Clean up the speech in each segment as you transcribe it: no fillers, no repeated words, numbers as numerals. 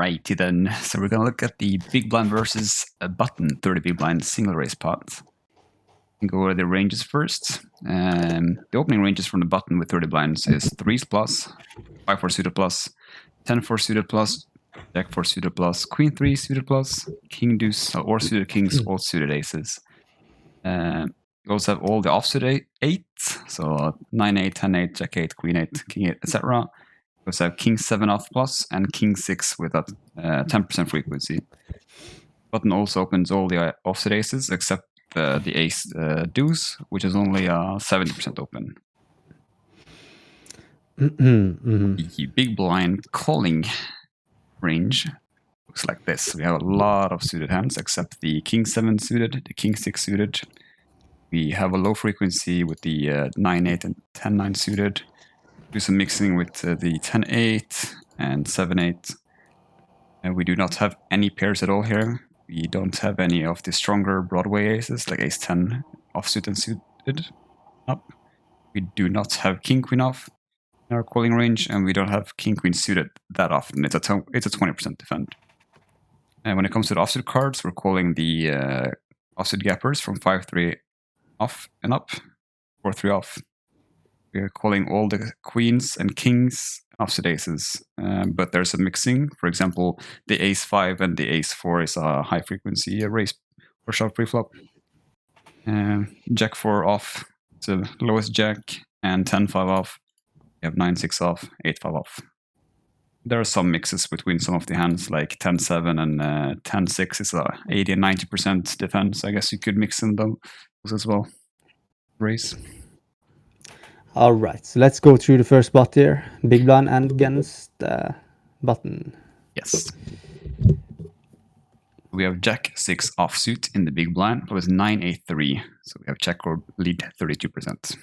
Alrighty then. So we're gonna look at the big blind versus a button 30 big blind single raise pot. We can go over the ranges first. The opening ranges from the button with 30 blinds is 3s plus, 5-4 suited plus, 10-4 suited plus, Jack-4 suited plus, Queen-3 suited plus, King Deuce or suited kings, all suited aces. We also have all the offsuit 8, so 9-8, 10-8, Jack-8, Queen-8, King-8, etc. We also have King-7 off plus and King-6 with a 10% frequency. Button also opens all the offsuit aces except the ace deuce, which is only 70% open. The big blind calling range looks like this. We have a lot of suited hands except the King-7 suited, the King-6 suited. We have a low frequency with the 9-8 and 10-9 suited. Do some mixing with the 10-8 and 7-8. And we do not have any pairs at all here. We don't have any of the stronger Broadway aces like ace-10 offsuit and suited up. We do not have king-queen off in our calling range, and we don't have king-queen suited that often. It's a 20% defend. And when it comes to the offsuit cards, we're calling the offsuit gappers from 5-3 off and up, 4-3 off. We're calling all the queens and kings offsuit aces, but there's a mixing. For example, the ace-5 and the ace-4 is a high frequency raise or shove preflop. Jack-4 off, it's the lowest jack, and 10-5 off. We have 9-6 off, 8-5 off. There are some mixes between some of the hands, like 10-7 and 10-6 is a 80 and 90% defense. I guess you could mix in those as well. Raise. All right, so let's go through the first spot here. Big blind and against button. Yes. We have Jack-6 offsuit in the big blind. It was 9-8-3, so we have check or lead 32%.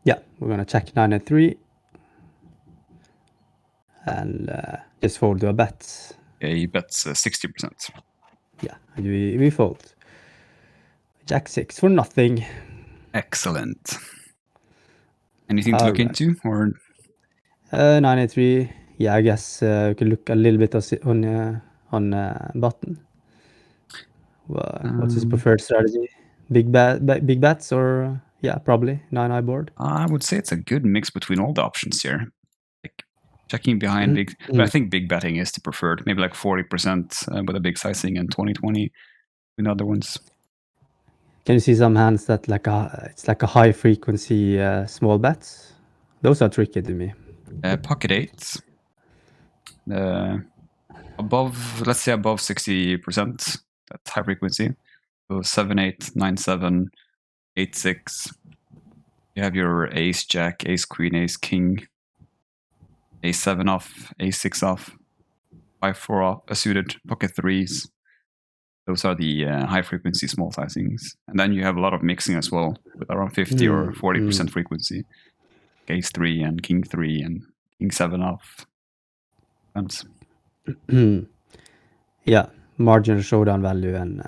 Yeah, we're gonna check 9-3 and just fold to a bet. Yeah, he bets 60%. Yeah, we fold. Jack-6 for nothing. Excellent. Anything to look into, or 9-3? Yeah, I guess we could look a little bit on button. What's his preferred strategy? Big bets, or yeah, probably 9-eye board. I would say it's a good mix between all the options here. Like checking behind big, but I think big betting is the preferred. Maybe like 40% with a big sizing and 20-20 in other ones. Can you see some hands that it's like a high frequency small bets? Those are tricky to me. Pocket 8. Above, let's say above 60%, that high frequency. So 7-8, 9-7, 8-6. You have your ace, jack, ace, queen, ace, king, ace-7 off, ace-6 off, 5-4 off, suited, pocket 3s. Those are the high frequency small sizings. And then you have a lot of mixing as well with around 50 or 40% frequency. Ace-3 and king-3 and king-7 off. Yeah, marginal showdown value and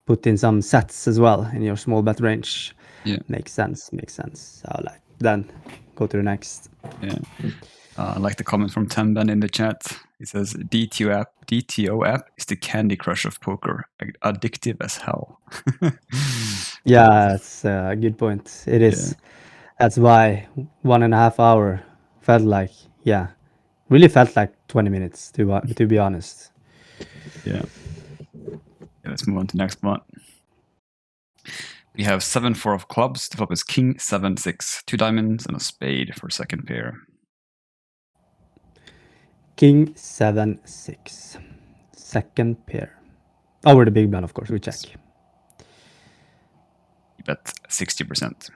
put in some sets as well in your small bet range. Yeah, makes sense. So like then go to the next. Yeah, I like the comment from Temben in the chat. He says DTO app is the Candy Crush of poker, addictive as hell. Yeah, that's a good point. It is. Yeah. That's why 1.5 hours felt like, really felt like 20 minutes to be honest. Yeah. Let's move on to the next one. We have 7-4 of clubs. The flop is king 7-6, 2 diamonds and a spade for second pair. King 7-6, second pair. Over the big blind, of course. We check. You bet 60%.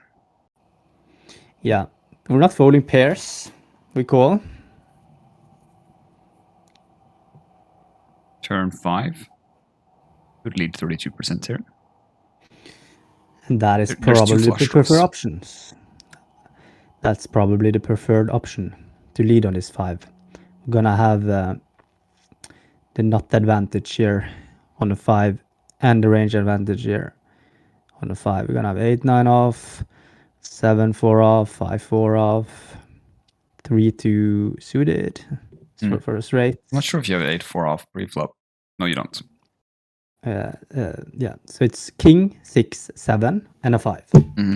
Yeah, we're not folding pairs. We call. Turn 5. Could lead 32% here. And that is probably the preferred options. That's probably the preferred option to lead on this 5. We're gonna have the nut advantage here on the 5 and the range advantage here on the 5. We're gonna have 8-9 off, 7-4 off, 5-4 off, 3-2 suited. for a straight. I'm not sure if you have 8-4 off pre-flop. No, you don't. Yeah, so it's king, 6, 7, and a 5,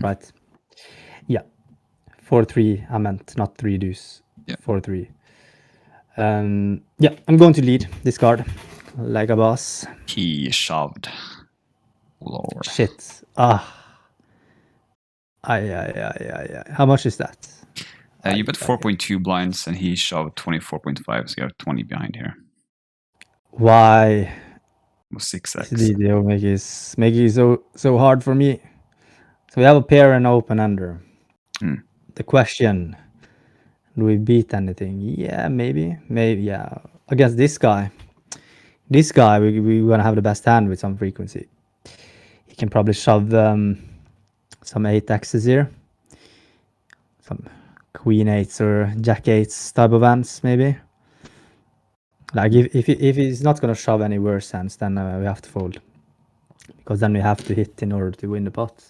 right? Yeah, 4-3. I meant not 3 deuce. Yeah. 4-3. Yeah, I'm going to lead this card like a boss. He shoved. Lord. Shit. How much is that? You bet 4.2 blinds and he shoved 24.5, so you have 20 behind here. Why? 6x. DTO make it so hard for me. So we have a pair and open under. The question: do we beat anything? Yeah, maybe. Yeah. Against this guy, we're gonna have the best hand with some frequency. He can probably shove some 8x's here, some queen 8s or jack 8s type of hands, maybe. Like if he's not gonna shove any worse hands, then we have to fold, because then we have to hit in order to win the pot.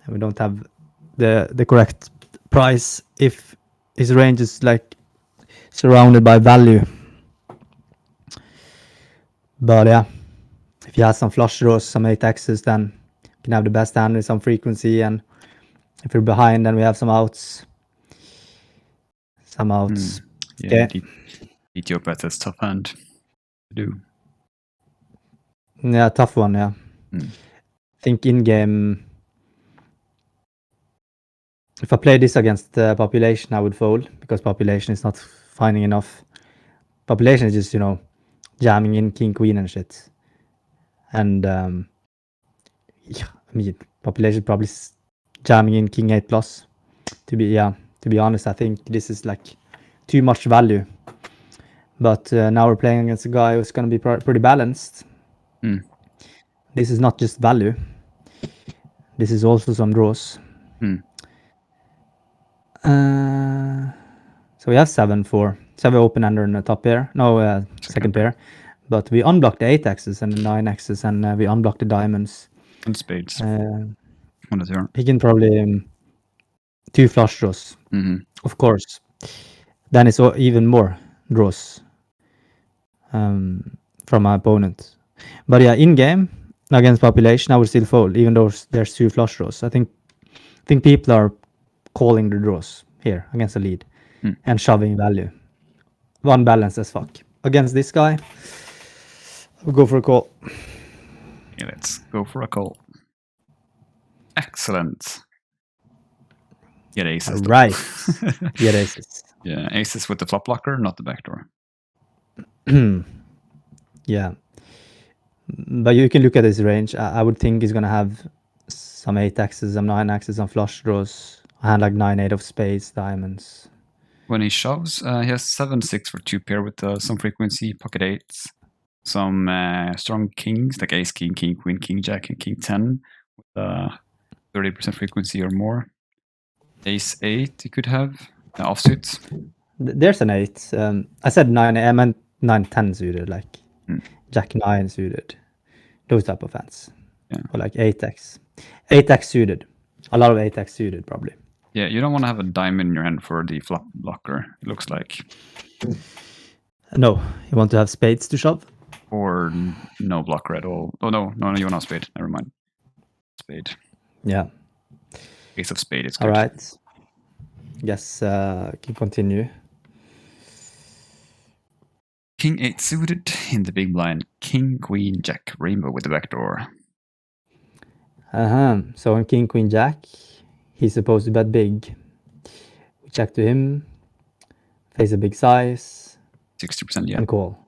And we don't have the correct price if his range is like surrounded by value. But yeah, if he has some flush draws, some 8x's, then we can have the best hand with some frequency. And if we're behind, then we have some outs. Yeah, okay. DTO bet is tough hand to do. Yeah, tough one, yeah. I think in-game, if I play this against the population, I would fold, because population is not finding enough. Population is just, jamming in king, queen and shit. And, yeah, I mean, population probably jamming in king 8 plus. To be honest, I think this is like too much value. But now we're playing against a guy who's going to be pretty balanced. This is not just value. This is also some draws. So we have 7-4. 7 open under in the top pair. No, second pair. But we unblock the 8x's and the 9x's, and we unblock the diamonds. And spades. He can probably 2 flush draws, of course. Then it's even more draws from my opponent. But yeah, in game against population, I would still fold, even though there's 2 flush draws. I think people are calling the draws here against the lead and shoving value. One balance as fuck. Against this guy, we'll go for a call. Yeah, let's go for a call. Excellent. Get aces. Right. Get aces. Yeah, aces with the flop blocker, not the backdoor. Yeah. But you can look at his range. I would think he's going to have some 8x's, some 9x's, some flush draws. I had like 9-8 of spades, diamonds. When he shoves, he has 7-6 for 2 pair with some frequency, pocket 8s. Some strong kings, like ace, king, king, queen, king, jack, and king 10 with 30% frequency or more. Ace 8 you could have, offsuits. There's an 8. I said 9, I meant 9-10 suited, like jack 9 suited. Those type of hands. Yeah. Or like 8x. 8x suited. A lot of 8x suited, probably. Yeah, you don't want to have a diamond in your hand for the flop blocker, it looks like. No, you want to have spades to shove? Or no blocker at all. Oh, no, you want to have spade. Never mind. Spade. Yeah. Ace of spade is good. All right. Yes, can continue. King 8 suited in the big blind. King, queen, jack, rainbow with the backdoor. So on king, queen, jack, he's supposed to bet big. We check to him, face a big size. 60%, yeah. And call.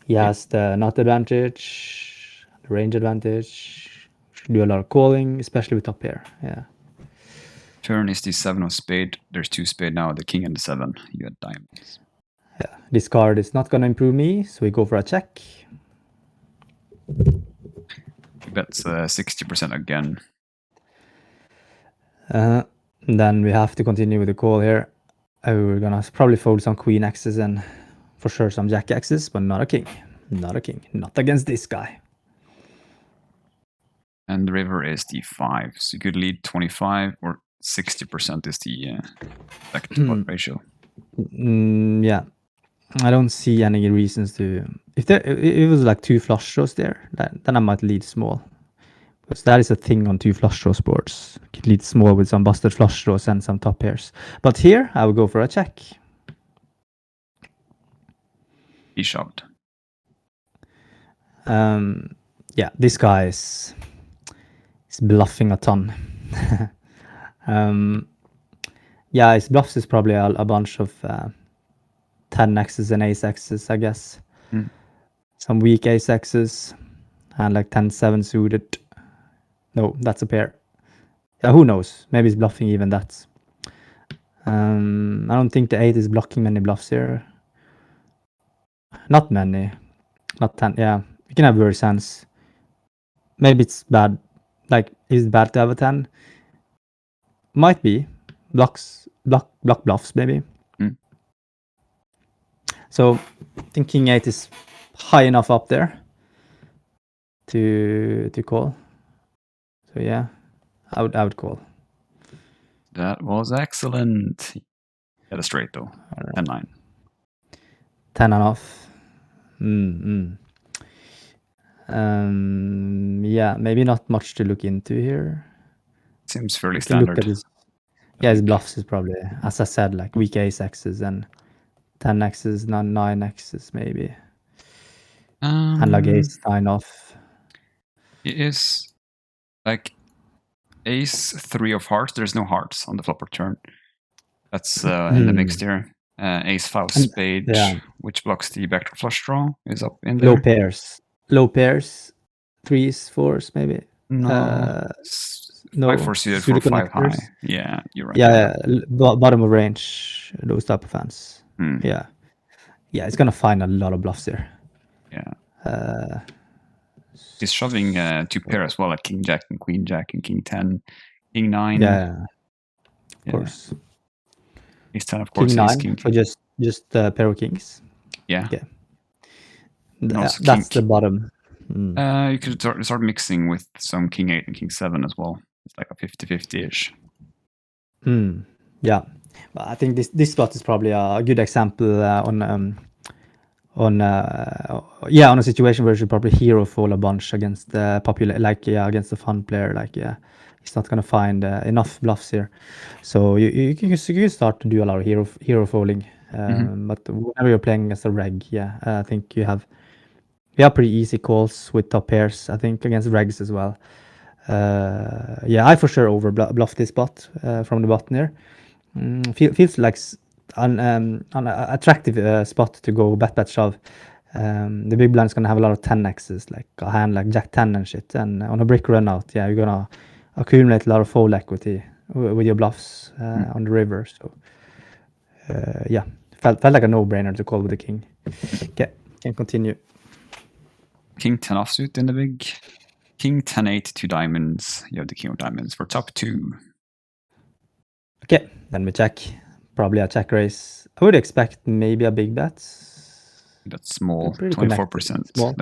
He has the nut advantage, the range advantage. Should do a lot of calling, especially with top pair. Yeah. Turn is the 7 of spade. There's 2 spade now, the king and the 7. You had diamonds. Yeah. This card is not going to improve me, so we go for a check. He bets 60% again. Then we have to continue with the call here. We're going to probably fold some queen x's and for sure some jack x's, but not a king. Not a king. Not against this guy. And the river is the 5. So you could lead 25 or 60% is the second-to-pot ratio. Yeah, I don't see any reasons to. If it was like 2 flush draws there, then I might lead small. Because that is a thing on 2 flush draws boards. You can lead small with some busted flush draws and some top pairs. But here, I would go for a check. He shoved. Yeah, this guy is bluffing a ton. Yeah, his bluffs is probably a bunch of 10x's and ace-x's, I guess. Some weak ace-x's and like 10-7 suited. No, that's a pair. Yeah, who knows? Maybe he's bluffing even that. I don't think the 8 is blocking many bluffs here. Not many. Not 10. Yeah, you can have worse hands. Maybe it's bad. Like, is it bad to have a 10? Might be. Block bluffs, maybe. So, I think King 8 is high enough up there to call. So yeah, I would call. That was excellent. Get a straight though. 10-9. 10.5. Yeah, maybe not much to look into here. Seems fairly standard. Look at his, his bluffs is probably, as I said, like weak ace-x's and 10x's, 9x's maybe. And like ace 9 off. It is like ace 3 of hearts. There's no hearts on the flop or turn. That's in the mix here. Ace 5 spade, which blocks the backdoor flush draw, is up in there. Low pairs. Low pairs. 3s, 4s maybe. No. 5-4 suited for 5 high. Yeah, you're right. Yeah, bottom of range, those type of hands. Yeah. Yeah, it's gonna find a lot of bluffs here. Yeah. He's shoving 2 pair as well, like King Jack and Queen Jack and King 10, King 9. Yeah, of course. Ace 10, of course. King 9, King. or just a pair of kings. Yeah. Okay. That's the bottom. You could start mixing with some King 8 and King 7 as well. It's like a 50-50-ish. Yeah, but I think this spot is probably a good example on a situation where you should probably hero fall a bunch against the against the fun player. Like, he's not gonna find enough bluffs here, so you can start to do a lot of hero falling. But whenever you're playing against a reg, I think you have pretty easy calls with top pairs. I think against regs as well. I for sure over bluff this spot from the button here. Feels like an attractive spot to go bet shove. The big blind's gonna have a lot of 10x's, like a hand like Jack 10 and shit. And on a brick run out, you're gonna accumulate a lot of fold equity with your bluffs on the river. So felt like a no-brainer to call with the king. Okay, can continue. King 10 offsuit in the big. King 10-8, 2 diamonds. You have the king of diamonds for top 2. Okay, then we check. Probably a check raise. I would expect maybe a big bet. That's small, 24%. Small.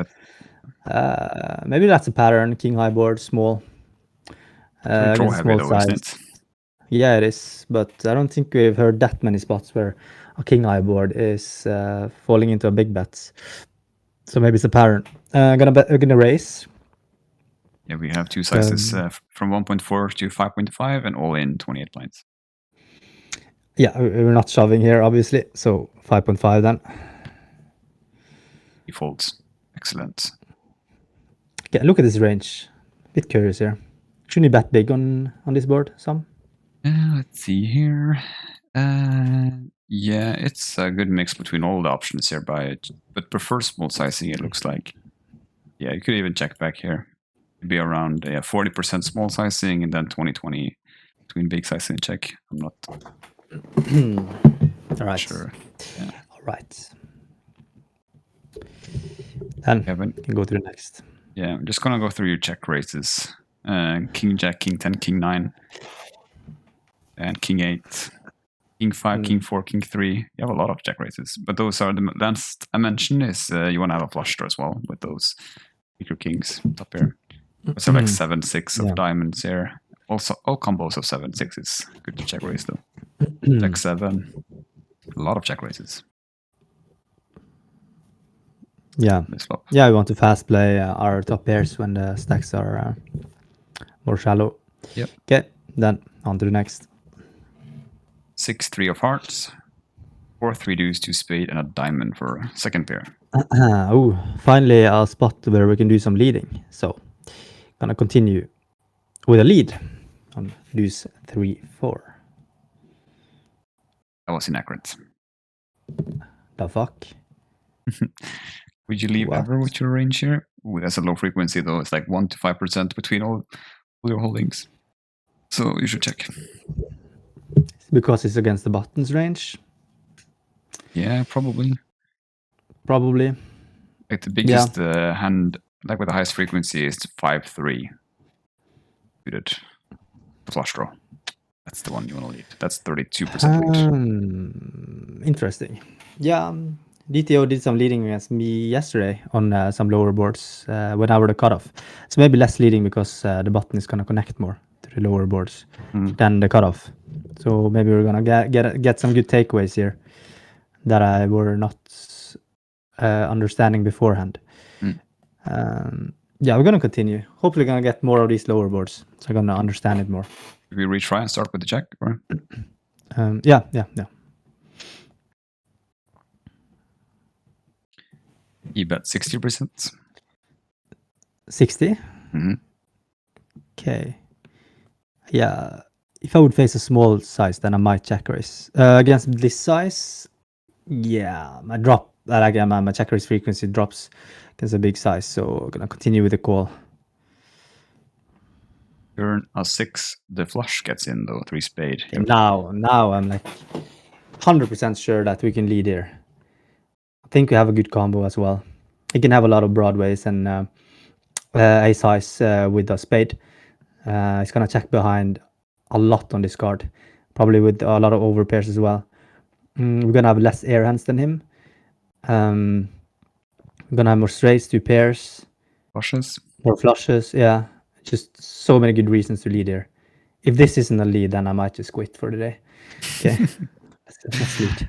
Maybe that's a pattern. King high board, small. Draw heavy though, isn't it? Yeah, it is. But I don't think we've heard that many spots where a king high board is falling into a big bet. So maybe it's a pattern. Gonna raise. Yeah, we have 2 sizes from 1.4 to 5.5 and all in 28 blinds. Yeah, we're not shoving here, obviously. So 5.5 then. He folds. Excellent. Okay, look at this range. Bit curious here. Shouldn't you bet big on this board some? Let's see here. Yeah, it's a good mix between all the options here, but prefer small sizing, it looks like. Yeah, you could even check back here. It'd be around 40% small sizing and then 20-20 between big sizing and check. I'm not all right. Sure. Yeah. All right. Then we can go to the next. Yeah, I'm just gonna go through your check raises. King Jack, King 10, King 9, and King 8, King 5, King 4, King 3. You have a lot of check raises, but those are the last I mentioned is you want to have a flush draw as well with those bigger kings up here. So like 7-6 of diamonds here. Also, all combos of 7-6 is good to check raise though. Check 7, a lot of check raises. Yeah, yeah. We want to fast play our top pairs when the stacks are more shallow. Yep. Okay, then on to the next. 6-3 of hearts, 4-3 deuce, 2 spade, and a diamond for second pair. Oh, finally a spot where we can do some leading. So, gonna continue with a lead on deuce 3-4. That was inaccurate. The fuck? Would you leave What? ever with your range here? Ooh, that's a low frequency though. It's like 1 to 5% between all your holdings. So you should check. Because it's against the buttons range? Yeah, probably. Probably. Like the biggest hand, like with the highest frequency, is 5-3. Suited. The flush draw. That's the one you want to lead. That's 32% lead. Interesting. Yeah, DTO did some leading against me yesterday on some lower boards when I were the cutoff. So maybe less leading because the button is gonna connect more to the lower boards than the cutoff. So maybe we're gonna get some good takeaways here that I were not understanding beforehand. Yeah, we're gonna continue. Hopefully, gonna get more of these lower boards, so I'm gonna understand it more. Should we retry and start with the check? Or? Yeah. You bet 60%. 60? Mm-hmm. Okay. Yeah. If I would face a small size, then I might check raise. Against this size, yeah, my check raise frequency drops against a big size, so I'm gonna continue with the call. Turn a 6, the flush gets in though, 3 spade. Yep. Now I'm like 100% sure that we can lead here. I think we have a good combo as well. He can have a lot of broadways and ace highs with a spade. He's gonna check behind a lot on this card, probably with a lot of overpairs as well. We're gonna have less air hands than him. We're gonna have more straights, 2 pairs, Flushes. more flushes. Yeah, just so many good reasons to lead here. If this isn't a lead, then I might just quit for the day. Okay, let's lead.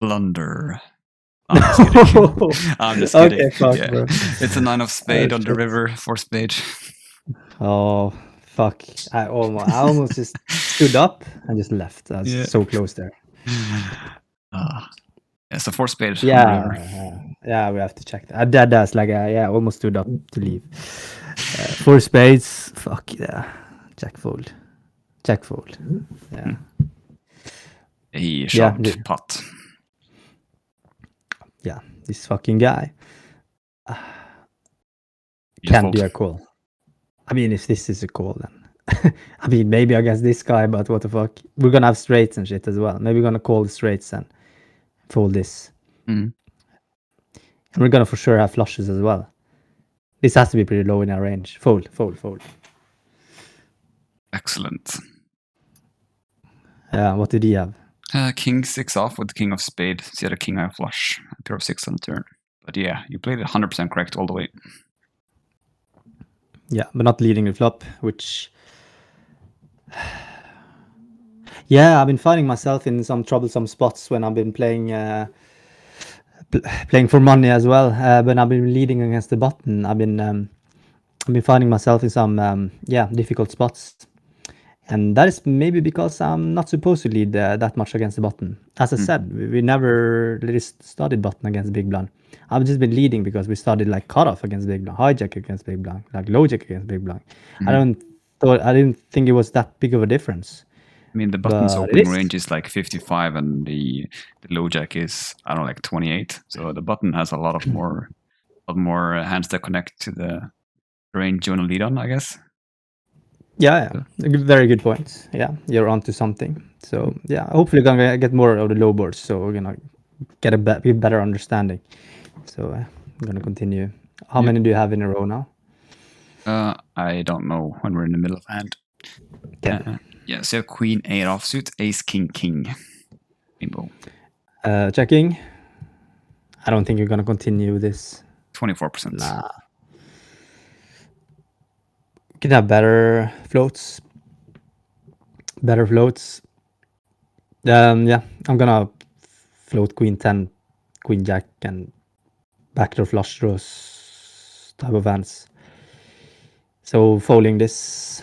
Blunder. I'm just kidding. I'm just kidding. Okay, fuck, yeah. bro. It's a 9 of spade on the river, 4 spade. Oh fuck! I almost just stood up and just left. I was so close there. Yeah, so 4 spade. Yeah, we have to check that. That's like almost stood up to leave. 4 spades. Fuck yeah. Check fold. Yeah. He shoved pot. Yeah, this fucking guy can't be a call. I mean, if this is a call, then I mean, maybe against this guy, but what the fuck? We're gonna have straights and shit as well. Maybe we're gonna call the straights and fold this. And we're gonna for sure have flushes as well. This has to be pretty low in our range. Fold. Excellent. Yeah, what did he have? King 6 off with king of spade. So he had a king high flush. Pair of 6 on the turn. But yeah, you played it 100% correct all the way. Yeah, but not leading the flop, which... Yeah, I've been finding myself in some troublesome spots when I've been playing playing for money as well. When I've been leading against the button, I've been finding myself in some difficult spots. And that is maybe because I'm not supposed to lead that much against the button. As I said, we never really started button against big blind. I've just been leading because we started like cutoff against big blind, hijack against big blind, like low jack against big blind. I didn't think it was that big of a difference. I mean, the button's opening range is like 55 and the low jack is, I don't know, like 28. So the button has a lot more hands that connect to the range you want to lead on, I guess. Yeah. Very good point. Yeah, you're onto something. So yeah, hopefully gonna get more of the low boards, so we're gonna get a better understanding. So I'm gonna continue. How many do you have in a row now? I don't know when we're in the middle of hand. Okay. Yeah, so queen 8 offsuit, ace king king. Rainbow. Checking. I don't think you're gonna continue with this. 24%. Nah. can have better floats. Yeah, I'm gonna float queen 10, queen jack, and backdoor flush draws type of hands. So folding this.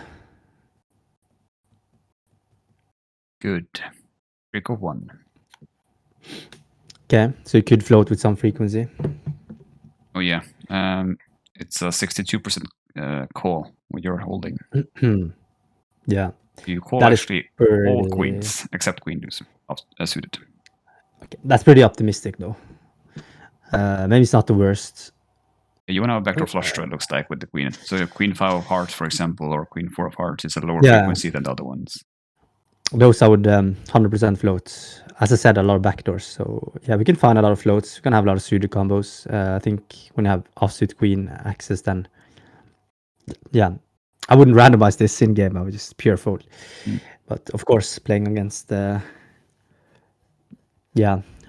Good. Trick of 1. Okay, so you could float with some frequency. Oh yeah. It's a 62% call when you're holding. Yeah. You call That is actually pretty... all queens except queen deuce suited. Okay, that's pretty optimistic though. Maybe it's not the worst. You want to have a backdoor flush draw, it looks like, with the queen. So queen 5 of hearts, for example, or queen 4 of hearts is a lower frequency than the other ones. Those I would 100% float. As I said, a lot of backdoors. So yeah, we can find a lot of floats. We can have a lot of suited combos. I think when you have offsuit queen access, then yeah, I wouldn't randomize this in game. I would just pure fold. But of course, playing against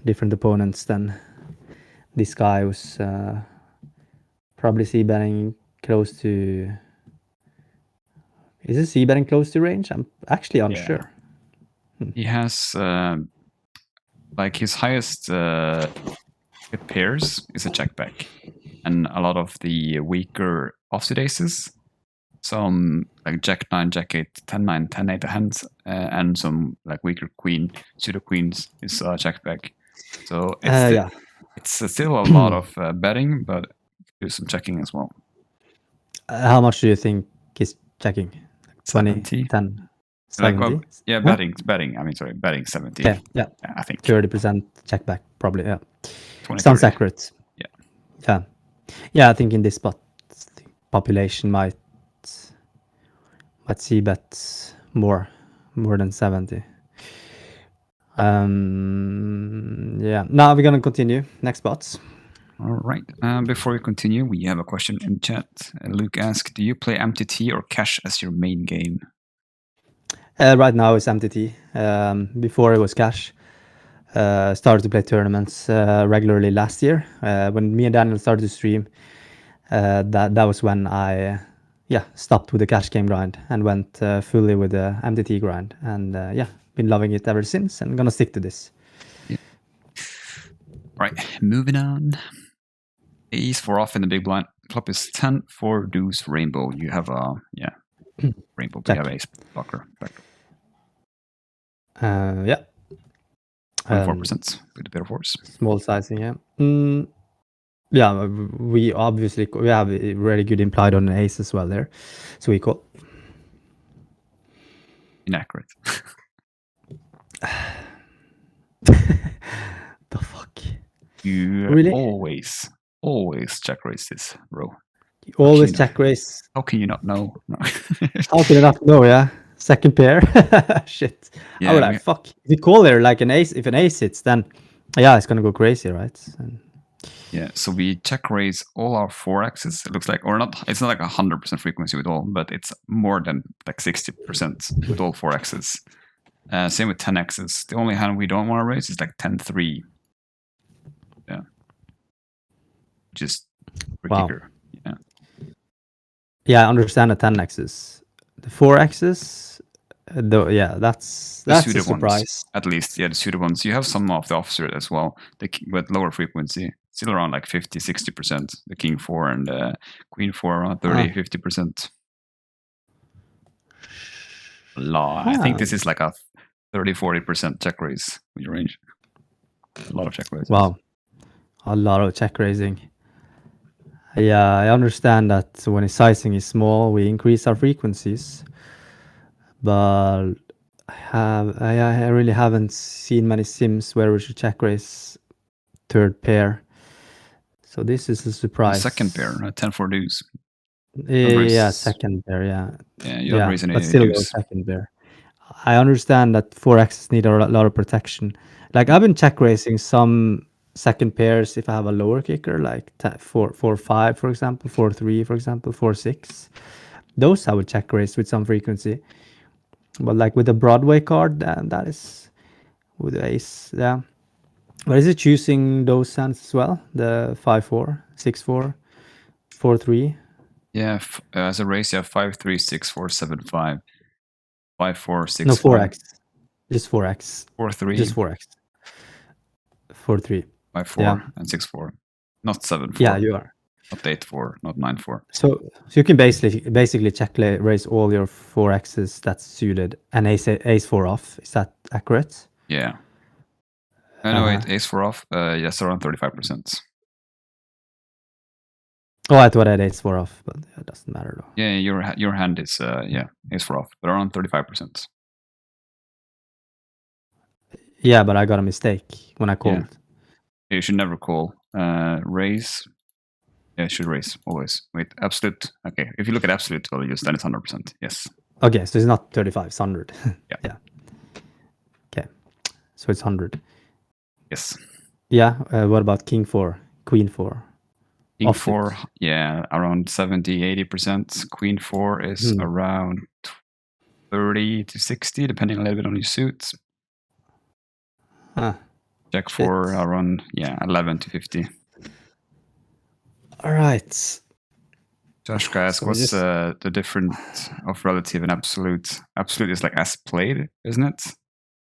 different opponents, then this guy was probably c-betting close to... Is it c-betting close to range? I'm actually unsure. He has like his highest pairs is a check back, and a lot of the weaker offsuit aces, some like jack 9, jack 8, 10 9, 10 8 hands, and some like weaker queen, pseudo queens is a check back. So it's still a lot of betting, but do some checking as well. How much do you think he's checking? 20, 70? 10, 70? Like, yeah, betting. I mean, sorry, betting 70. Okay, yeah. I think 30% check back, probably, yeah. 20, Sounds 30. accurate. Yeah. Yeah, I think in this spot, the population might see bets more than 70. Yeah, now we're gonna continue. Next spots. All right. Before we continue, we have a question in chat. Luke asks, do you play MTT or cash as your main game? Right now it's MTT. Before it was cash. Started to play tournaments regularly last year. When me and Daniel started to stream, that was when I stopped with the cash game grind and went fully with the MTT grind. And been loving it ever since, and gonna stick to this. Yeah. Right, moving on. Ace 4 off in the big blind. Flop is 10 for deuce rainbow. You have a rainbow. We have ace blocker. 24% with a bit of force. Small sizing, yeah. Yeah, we have a really good implied on an ace as well there, so we call. Inaccurate. The fuck. You really always check raise this row. You always check raise. How can you not know? No. How can you not know? Yeah, second pair. Shit. Yeah, I would like fuck. If you call there like an ace, if an ace hits, then yeah, it's gonna go crazy, right? And yeah, so we check raise all our 4x's. It looks like, or not. It's not like 100% frequency with all, but it's more than like 60% with all 4x's. Same with 10x's. The only hand we don't want to raise is like 10-3. Yeah. Just kicker. Yeah. Yeah, I understand the 10x's. The 4x's, that's a surprise. Ones, at least, yeah, the suited ones. You have some of the offsuit as well, with lower frequency, still around like 50-60%. The king 4 and queen 4 around 30-50%. I think this is like a 30-40% check raise with your range. A lot of check raises. Wow, a lot of check raising. Yeah, I understand that when his sizing is small, we increase our frequencies. But I really haven't seen many sims where we should check raise third pair. So this is a surprise. Second pair, 10-4 deuce. Yeah, second pair, yeah. Yeah, you don't raise any but still deuce. Second pair. I understand that 4x's need a lot of protection. Like I've been check raising some second pairs if I have a lower kicker, like 4-5, for example, 4-3, for example, 4-6. Those I would check raise with some frequency. But like with the Broadway card, that is with the ace, yeah. But is it choosing those hands as well? The 5-4, 6-4, 4-3? Yeah, as a race, you have 5, 3, 6, 4, 7, 5, 5, 4, 6, No, 5, 4x. Just 4x. 4, 3, Just 4x. 4, 3. 5, 4, Yeah. and 6, 4. Not 7, 4. Yeah, you are. Not 8, 4. Not 9, 4. So you can basically check raise all your 4x's that's suited and ace 4 off. Is that accurate? Yeah. No, wait, ace 4 off. Yes, around 35%. Oh, I thought I had ace 4 off, but it doesn't matter though. Yeah, your hand is ace 4 off, but around 35%. Yeah, but I got a mistake when I called. Yeah. You should never call. Raise. Yeah, should raise always. Wait, absolute. Okay, if you look at absolute values, then it's 100%. Yes. Okay, so it's not 35, it's 100. Yeah. Yeah. Okay, so it's 100. Yes. Yeah. What about king 4, queen 4? King 4, yeah, around 70, 80%. Queen 4 is around 30 to 60, depending a little bit on your suits. Jack 4 around 11 to 50. All right. Josh asks, what's the difference of relative and absolute? Absolute is like as played, isn't it?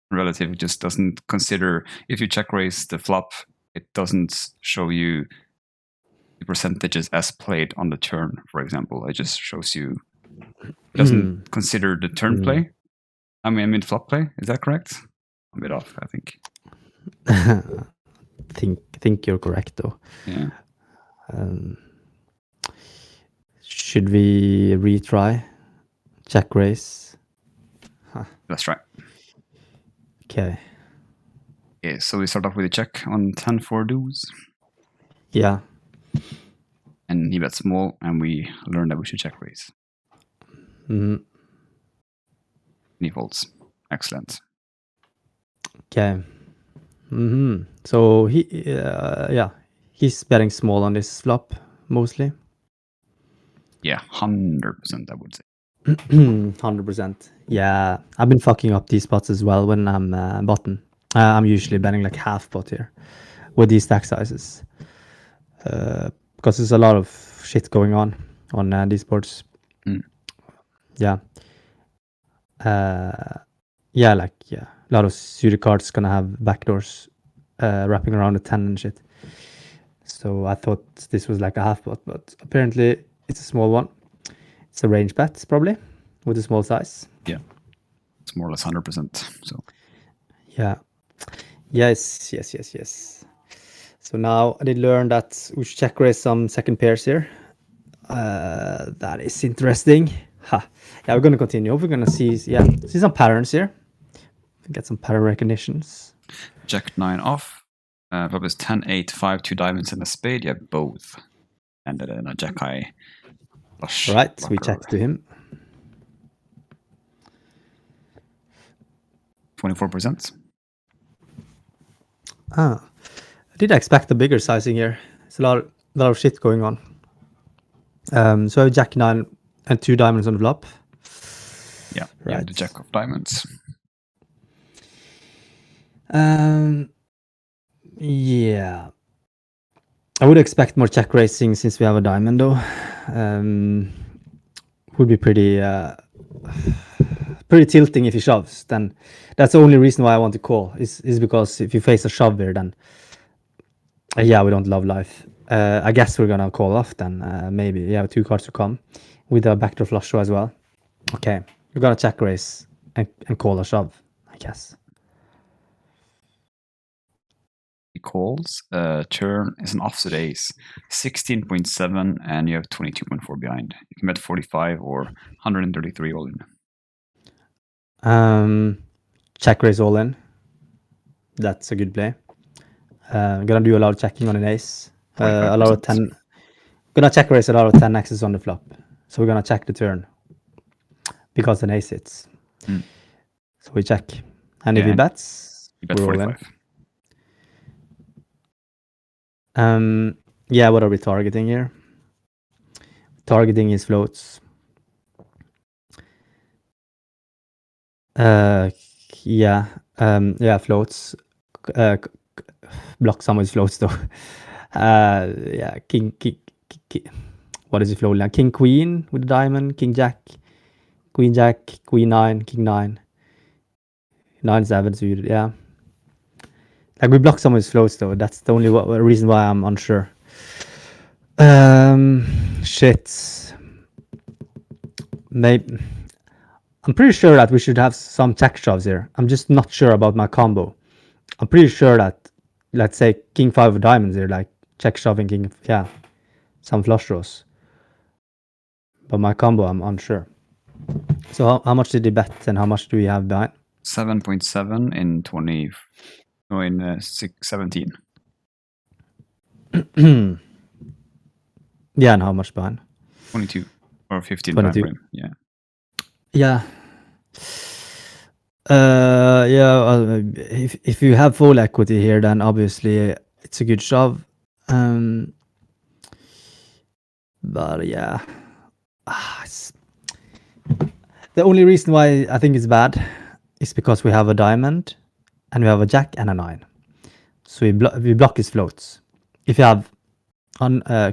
Relative just doesn't consider, if you check raise the flop, it doesn't show you the percentages as played on the turn, for example. It just shows you, it doesn't consider the turn play. I mean flop play. Is that correct? I'm a bit off, I think. think you're correct though. Yeah. Should we retry? Check raise? Let's try. Okay. Okay, so we start off with a check on 10-4 deuce. Yeah. And he bets small, and we learn that we should check raise. And he folds. Excellent. Okay. So he's betting small on this flop mostly. Yeah, 100%, I would say. 100%. Yeah, I've been fucking up these spots as well when I'm button. I'm usually betting like half pot here with these stack sizes because there's a lot of shit going on these boards. Yeah. A lot of suited cards gonna have backdoors wrapping around the 10 and shit. So I thought this was like a half pot, but apparently it's a small one. It's a range bet probably with a small size. Yeah, it's more or less 100%. So yeah, yes. So now I did learn that we should check raise some second pairs here. That is interesting. Yeah, we're gonna continue. We're gonna see some patterns here. Get some pattern recognitions. Jack 9 off. Flop is 10, 8, 5, 2 diamonds and a spade. Yeah, both. And then a jack high flush. Right, we check to him. 24%. I did expect a bigger sizing here. It's a lot of shit going on. So I have jack 9 and 2 diamonds on the flop. Yeah, right. The jack of diamonds. Yeah. I would expect more check raising since we have a diamond though. Would be pretty tilting if he shoves. Then that's the only reason why I want to call is because if you face a shove here, then we don't love life. I guess we're gonna call off then. Maybe we have 2 cards to come with a backdoor flush draw as well. Okay, we're gonna check raise and call a shove, I guess. He calls. Turn is an offsuit ace, 16.7, and you have 22.4 behind. You can bet 45 or 133 all in. Check raise all in. That's a good play. Gonna do a lot of checking on an ace. A lot of 10. Gonna check raise a lot of 10 X's on the flop. So we're gonna check the turn because an ace hits. So we check, and if he bets, you bet 45. What are we targeting here? Targeting his floats. Floats. Block some of his floats though. King. What is he floating? Like king queen with a diamond, king jack, queen jack, queen nine, king nine, 9-7 suited. Yeah. Like we block some of his floats though. That's the only reason why I'm unsure. Shit. Maybe. I'm pretty sure that we should have some check shoves here. I'm just not sure about my combo. I'm pretty sure that, let's say, king 5 of diamonds here, like check shoving king, yeah, some flush draws. But my combo, I'm unsure. So how much did he bet and how much do we have behind? 7.7 in 20. No, in 17. Yeah, and how much behind? 22 or 15. 22. Frame. Yeah. Yeah. Yeah. If you have full equity here, then obviously it's a good shove. But yeah, the only reason why I think it's bad is because we have a diamond and we have a jack and a 9. So we block his floats. If you have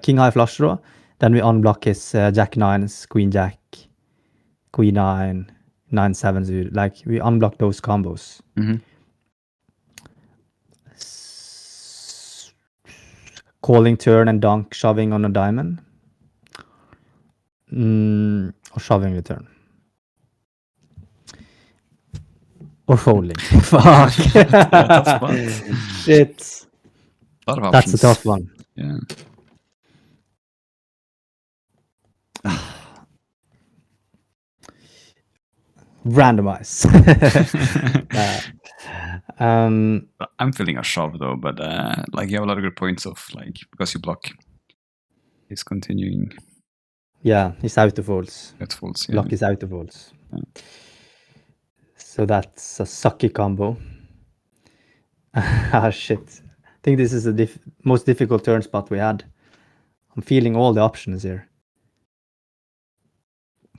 king high flush draw, then we unblock his jack 9s, queen jack, queen 9, 9-7. Like we unblock those combos. Calling turn and donk, shoving on a diamond. Or shoving the turn. Or folding. Fuck. Shit. A lot of options. That's a tough one. Yeah. Randomize. I'm feeling a shove though, but like you have a lot of good points of like because you block. He's continuing. Yeah, he's out of folds. It folds. Yeah. Block is out of folds. Yeah. So that's a sucky combo. Ah, shit. I think this is the most difficult turn spot we had. I'm feeling all the options here.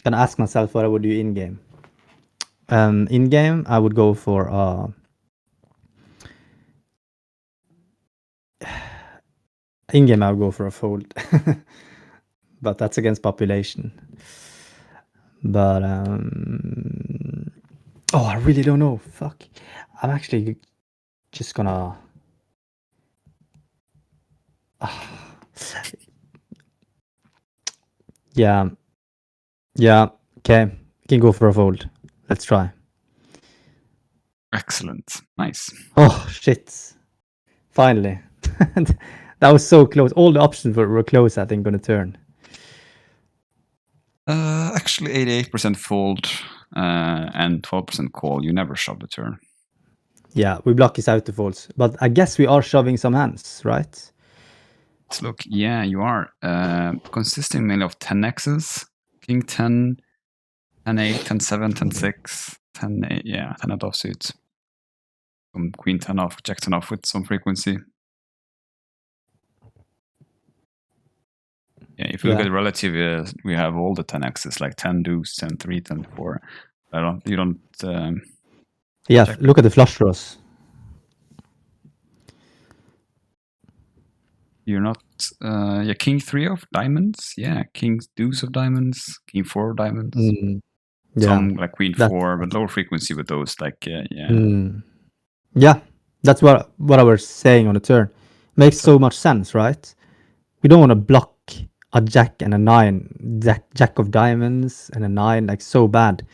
Gonna ask myself what I would do in game. In game, I would go for in game I would go for a fold, but that's against population. But oh, I really don't know. Fuck, I'm actually just gonna. Yeah. Okay, can go for a fold. Let's try. Excellent. Nice. Oh shit! Finally, that was so close. All the options were close. I think on the turn. Actually, 88% fold and 12% call. You never shove the turn. Yeah, we block his out of folds, but I guess we are shoving some hands, right? Let's look. Yeah, you are consisting mainly of 10x's, king 10, 10-8, 10-7, 10-6, 10-8. Yeah, 10 out offsuit. Some queen 10 off, jack 10 off with some frequency. Yeah, if you look at relative, we have all the 10x's like 10 deuce, 10 3, 10 4. You don't. Yeah, look at the flush draws. You're not. Yeah, king 3 of diamonds. Yeah, king deuce of diamonds, king 4 of diamonds. Yeah, some like queen 4, but lower frequency with those. Like yeah, that's what I was saying on the turn. Makes so much sense, right? We don't want to block a jack and a 9, jack of diamonds and a 9, like so bad.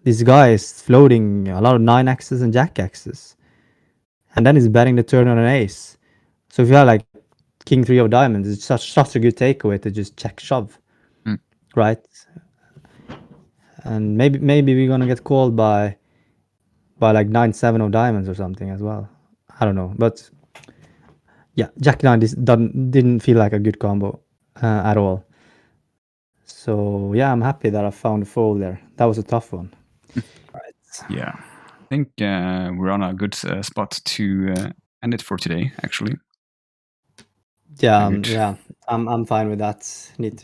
This guy is floating a lot of 9x's and jack x's, and then he's betting the turn on an ace. So if you have like king 3 of diamonds, it's such a good takeaway to just check shove, right? And maybe we're gonna get called by like 9-7 of diamonds or something as well. I don't know, but yeah, jack 9 didn't feel like a good combo at all. So yeah, I'm happy that I found a fold there. That was a tough one. Right. Yeah, I think we're on a good spot to end it for today. Actually. Yeah, I'm fine with that. Need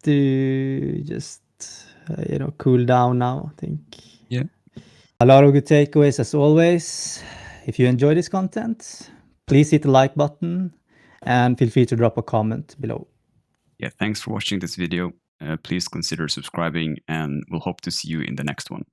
to just cool down now, I think. Yeah. A lot of good takeaways as always. If you enjoy this content, please hit the like button And feel free to drop a comment below. Yeah, thanks for watching this video. Please consider subscribing, and we'll hope to see you in the next one.